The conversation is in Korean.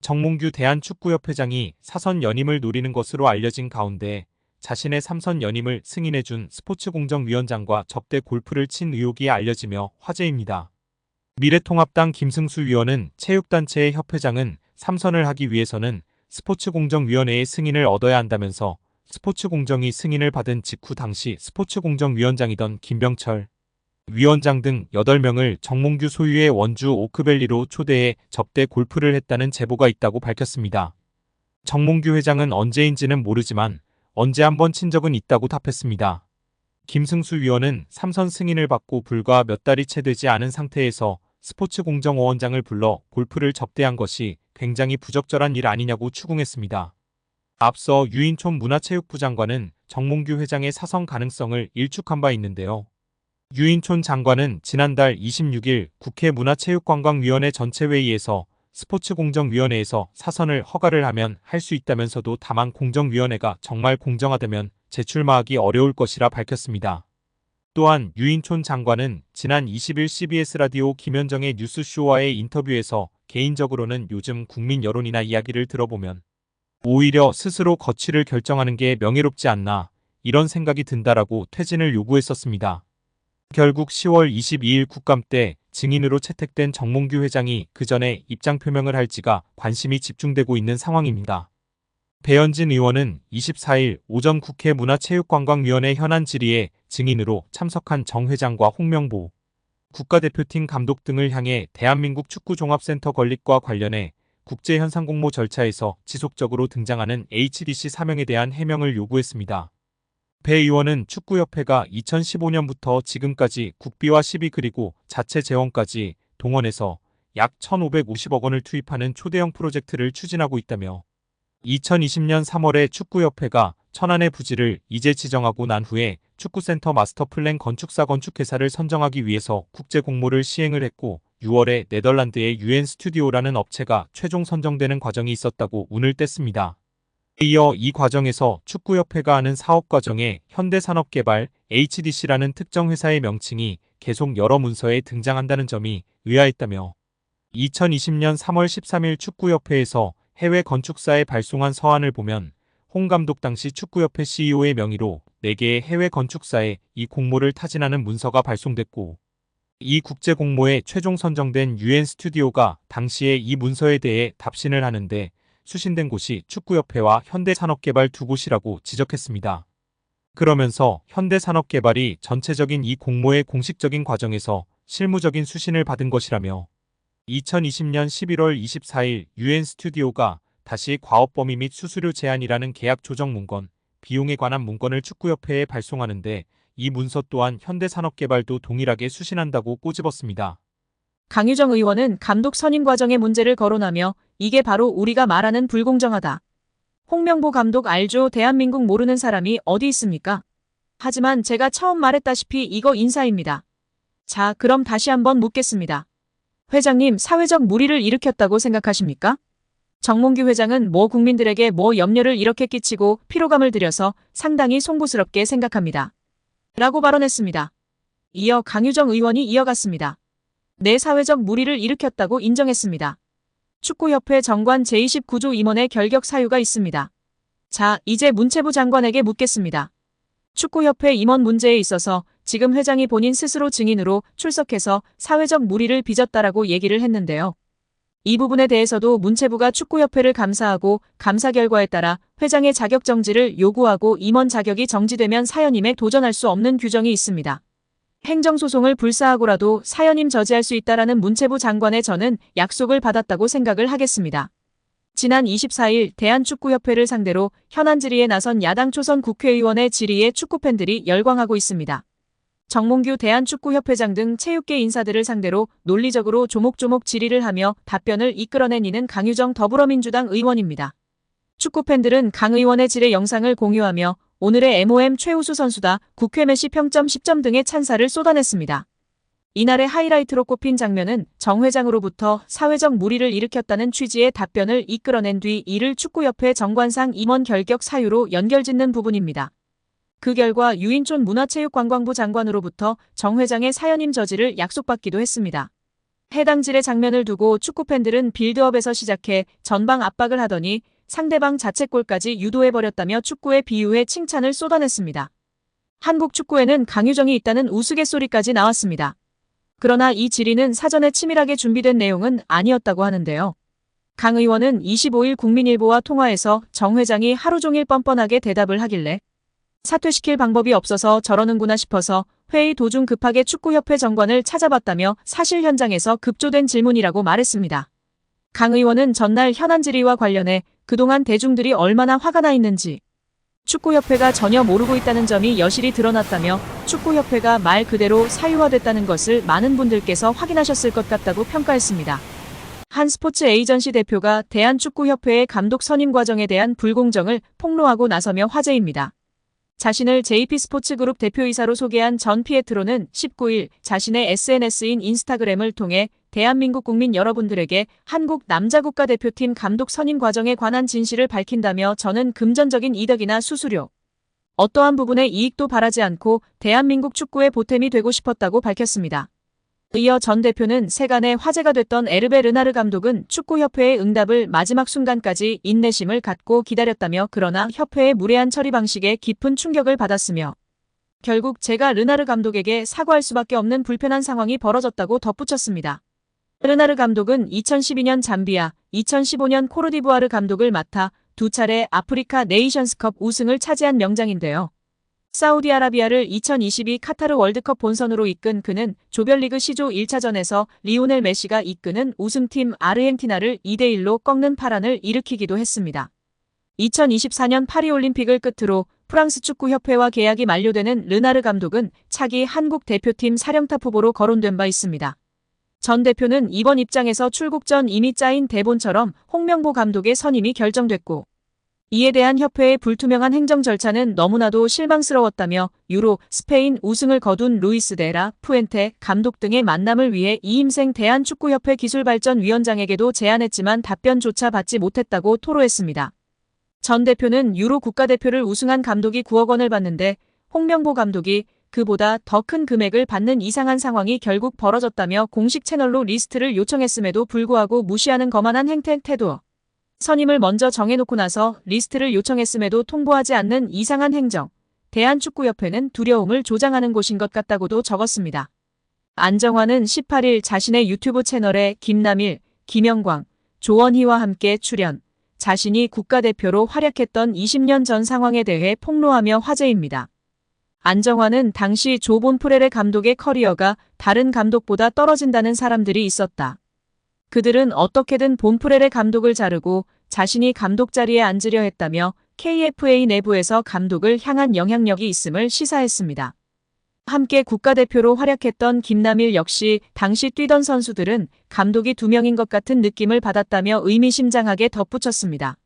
정몽규 대한축구협회장이 사선 연임을 노리는 것으로 알려진 가운데 자신의 3선 연임을 승인해준 스포츠공정위원장과 접대 골프를 친 의혹이 알려지며 화제입니다. 미래통합당 김승수 위원은 체육단체의 협회장은 3선을 하기 위해서는 스포츠공정위원회의 승인을 얻어야 한다면서 스포츠공정이 승인을 받은 직후 당시 스포츠공정위원장이던 김병철 위원장 등 8명을 정몽규 소유의 원주 오크밸리로 초대해 접대 골프를 했다는 제보가 있다고 밝혔습니다. 정몽규 회장은 언제인지는 모르지만 언제 한번 친 적은 있다고 답했습니다. 김승수 위원은 3선 승인을 받고 불과 몇 달이 채 되지 않은 상태에서 스포츠공정위원장을 불러 골프를 접대한 것이 굉장히 부적절한 일 아니냐고 추궁했습니다. 앞서 유인촌 문화체육부 장관은 정몽규 회장의 사선 가능성을 일축한 바 있는데요. 유인촌 장관은 지난달 26일 국회 문화체육관광위원회 전체회의에서 스포츠공정위원회에서 사선을 허가를 하면 할 수 있다면서도 다만 공정위원회가 정말 공정하다면 재출마하기 어려울 것이라 밝혔습니다. 또한 유인촌 장관은 지난 20일 CBS 라디오 김현정의 뉴스쇼와의 인터뷰에서 개인적으로는 요즘 국민 여론이나 이야기를 들어보면 오히려 스스로 거취를 결정하는 게 명예롭지 않나 이런 생각이 든다라고 퇴진을 요구했었습니다. 결국 10월 22일 국감 때 증인으로 채택된 정몽규 회장이 그 전에 입장 표명을 할지가 관심이 집중되고 있는 상황입니다. 배현진 의원은 24일 오전 국회 문화체육관광위원회 현안 질의에 증인으로 참석한 정 회장과 홍명보 국가대표팀 감독 등을 향해 대한민국 축구종합센터 건립과 관련해 국제현상공모 절차에서 지속적으로 등장하는 HDC 사명에 대한 해명을 요구했습니다. 배 의원은 축구협회가 2015년부터 지금까지 국비와 시비 그리고 자체 재원까지 동원해서 약 1,550억 원을 투입하는 초대형 프로젝트를 추진하고 있다며 2020년 3월에 축구협회가 천안의 부지를 이제 지정하고 난 후에 축구센터 마스터플랜 건축사 건축회사를 선정하기 위해서 국제공모를 시행을 했고 6월에 네덜란드의 UN 스튜디오라는 업체가 최종 선정되는 과정이 있었다고 운을 뗐습니다. 이어 이 과정에서 축구협회가 하는 사업 과정에 현대산업개발 HDC라는 특정 회사의 명칭이 계속 여러 문서에 등장한다는 점이 의아했다며 2020년 3월 13일 축구협회에서 해외 건축사에 발송한 서한을 보면 홍 감독 당시 축구협회 CEO의 명의로 4개의 해외 건축사에 이 공모를 타진하는 문서가 발송됐고 이 국제공모에 최종 선정된 UN 스튜디오가 당시에 이 문서에 대해 답신을 하는데 수신된 곳이 축구협회와 현대산업개발 두 곳이라고 지적했습니다. 그러면서 현대산업개발이 전체적인 이 공모의 공식적인 과정에서 실무적인 수신을 받은 것이라며 2020년 11월 24일 UN 스튜디오가 다시 과업범위 및 수수료 제한이라는 계약 조정 문건, 비용에 관한 문건을 축구협회에 발송하는데 이 문서 또한 현대산업개발도 동일하게 수신한다고 꼬집었습니다. 강유정 의원은 감독 선임 과정의 문제를 거론하며 이게 바로 우리가 말하는 불공정하다. 홍명보 감독 알죠? 대한민국 모르는 사람이 어디 있습니까? 하지만 제가 처음 말했다시피 이거 인사입니다. 자, 그럼 다시 한번 묻겠습니다. 회장님, 사회적 물의를 일으켰다고 생각하십니까? 정몽규 회장은 국민들에게 염려를 이렇게 끼치고 피로감을 들여서 상당히 송구스럽게 생각합니다. 라고 발언했습니다. 이어 강유정 의원이 이어갔습니다. 내 사회적 물의를 일으켰다고 인정했습니다. 축구협회 정관 제29조 임원의 결격 사유가 있습니다. 자, 이제 문체부 장관에게 묻겠습니다. 축구협회 임원 문제에 있어서 지금 회장이 본인 스스로 증인으로 출석해서 사회적 물의를 빚었다라고 얘기를 했는데요. 이 부분에 대해서도 문체부가 축구협회를 감사하고 감사 결과에 따라 회장의 자격 정지를 요구하고 임원 자격이 정지되면 사연임에 도전할 수 없는 규정이 있습니다. 행정소송을 불사하고라도 사연임 저지할 수 있다라는 문체부 장관의 저는 약속을 받았다고 생각을 하겠습니다. 지난 24일 대한축구협회를 상대로 현안 질의에 나선 야당 초선 국회의원의 질의에 축구팬들이 열광하고 있습니다. 정몽규 대한축구협회장 등 체육계 인사들을 상대로 논리적으로 조목조목 질의를 하며 답변을 이끌어낸 이는 강유정 더불어민주당 의원입니다. 축구팬들은 강 의원의 질의 영상을 공유하며 오늘의 MOM 최우수 선수다, 국회 메시 평점 10점 등의 찬사를 쏟아냈습니다. 이날의 하이라이트로 꼽힌 장면은 정 회장으로부터 사회적 물의를 일으켰다는 취지의 답변을 이끌어낸 뒤 이를 축구협회 정관상 임원 결격 사유로 연결짓는 부분입니다. 그 결과 유인촌 문화체육관광부 장관으로부터 정 회장의 사연임 저지를 약속받기도 했습니다. 해당 질의 장면을 두고 축구팬들은 빌드업에서 시작해 전방 압박을 하더니 상대방 자책골까지 유도해버렸다며 축구의 비유에 칭찬을 쏟아냈습니다. 한국 축구에는 강유정이 있다는 우스갯소리까지 나왔습니다. 그러나 이 질의는 사전에 치밀하게 준비된 내용은 아니었다고 하는데요. 강 의원은 25일 국민일보와 통화에서 정 회장이 하루 종일 뻔뻔하게 대답을 하길래 사퇴시킬 방법이 없어서 저러는구나 싶어서 회의 도중 급하게 축구협회 정관을 찾아봤다며 사실 현장에서 급조된 질문이라고 말했습니다. 강 의원은 전날 현안 질의와 관련해 그동안 대중들이 얼마나 화가 나 있는지 축구협회가 전혀 모르고 있다는 점이 여실히 드러났다며 축구협회가 말 그대로 사유화됐다는 것을 많은 분들께서 확인하셨을 것 같다고 평가했습니다. 한 스포츠 에이전시 대표가 대한축구협회의 감독 선임 과정에 대한 불공정을 폭로하고 나서며 화제입니다. 자신을 JP스포츠그룹 대표이사로 소개한 전 피에트로는 19일 자신의 SNS인 인스타그램을 통해 대한민국 국민 여러분들에게 한국 남자국가대표팀 감독 선임 과정에 관한 진실을 밝힌다며 저는 금전적인 이득이나 수수료, 어떠한 부분의 이익도 바라지 않고 대한민국 축구의 보탬이 되고 싶었다고 밝혔습니다. 이어 전 대표는 세간에 화제가 됐던 에르베 르나르 감독은 축구협회의 응답을 마지막 순간까지 인내심을 갖고 기다렸다며 그러나 협회의 무례한 처리 방식에 깊은 충격을 받았으며 결국 제가 르나르 감독에게 사과할 수밖에 없는 불편한 상황이 벌어졌다고 덧붙였습니다. 르나르 감독은 2012년 잠비아, 2015년 코르디부아르 감독을 맡아 두 차례 아프리카 네이션스컵 우승을 차지한 명장인데요. 사우디아라비아를 2022 카타르 월드컵 본선으로 이끈 그는 조별리그 C조 1차전에서 리오넬 메시가 이끄는 우승팀 아르헨티나를 2대1로 꺾는 파란을 일으키기도 했습니다. 2024년 파리올림픽을 끝으로 프랑스 축구협회와 계약이 만료되는 르나르 감독은 차기 한국 대표팀 사령탑 후보로 거론된 바 있습니다. 전 대표는 이번 입장에서 출국 전 이미 짜인 대본처럼 홍명보 감독의 선임이 결정됐고 이에 대한 협회의 불투명한 행정 절차는 너무나도 실망스러웠다며 유로, 스페인 우승을 거둔 루이스 데라 푸엔테 감독 등의 만남을 위해 이임생 대한축구협회 기술발전위원장에게도 제안했지만 답변조차 받지 못했다고 토로했습니다. 전 대표는 유로 국가대표를 우승한 감독이 9억 원을 받는데 홍명보 감독이 그보다 더 큰 금액을 받는 이상한 상황이 결국 벌어졌다며 공식 채널로 리스트를 요청했음에도 불구하고 무시하는 거만한 태도. 선임을 먼저 정해놓고 나서 리스트를 요청했음에도 통보하지 않는 이상한 행정. 대한축구협회는 두려움을 조장하는 곳인 것 같다고도 적었습니다. 안정환은 18일 자신의 유튜브 채널에 김남일, 김영광, 조원희와 함께 출연, 자신이 국가대표로 활약했던 20년 전 상황에 대해 폭로하며 화제입니다. 안정환은 당시 조 본프레레 감독의 커리어가 다른 감독보다 떨어진다는 사람들이 있었다. 그들은 어떻게든 본프레레 감독을 자르고 자신이 감독 자리에 앉으려 했다며 KFA 내부에서 감독을 향한 영향력이 있음을 시사했습니다. 함께 국가대표로 활약했던 김남일 역시 당시 뛰던 선수들은 감독이 2명인 것 같은 느낌을 받았다며 의미심장하게 덧붙였습니다.